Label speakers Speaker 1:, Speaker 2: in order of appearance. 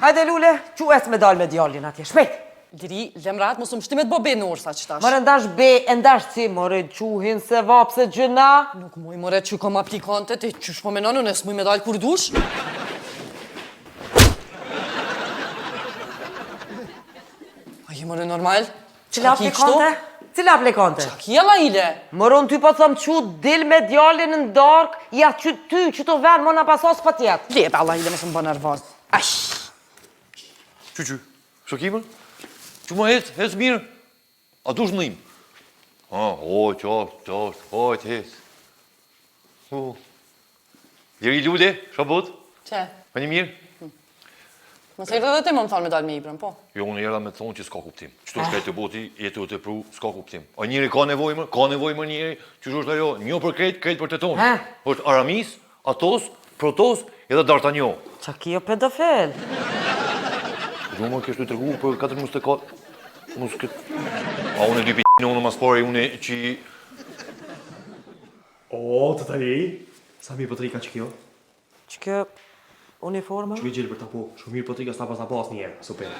Speaker 1: Hajde Lule, ques me dal me djallin atje, shpejt.
Speaker 2: Diri, lemrat, mos më shtimet bo be në orë sa qëtash.
Speaker 1: Mërë ndash be, ndash si, mërë quhin se vapse gjëna.
Speaker 2: Nuk muj mëre që kom aplikante, ti qysh po menon, unë s'muj me dal kur dush. A je mëre normal?
Speaker 1: Cila aplikante? Cila aplikante?
Speaker 2: Qa kjela ile?
Speaker 1: Mërë unë ty po thëm që dil me djallin në dark, ja që ty që të venë më në pasas për tjetë.
Speaker 2: Lebe, Allah ile, mësë më bë nervoz. Ash.
Speaker 3: Qy, shokimën? Që më hes mirë? A dush më im? Hojt, hes. Djeri Lule, shabot?
Speaker 2: Qe?
Speaker 3: Pa një mirë?
Speaker 2: Mësë e dhe ti më thonë me dal me Ibrën, po?
Speaker 3: Jo, unë era me thonë që s'ka kuptim. Qëto shkaj të boti, jetë të pru, s'ka kuptim. A njëri ka nevoj më njëri, që është ajo, një për krejt për të tonë. është Aramis, Atos, Protos, edhe D'Artagnan.
Speaker 1: Qa kjo pedofil?
Speaker 3: Du më kështu të regu për 4 mustekot. A unë e dy p***në unë mas pare, unë e që...
Speaker 4: O, të tani, sa mirë pëtëri ka që kjo?
Speaker 1: Që kjo uniforma?
Speaker 4: Që mi gjelë për të po, shumë mirë pëtëri ka s'ta pas një, super.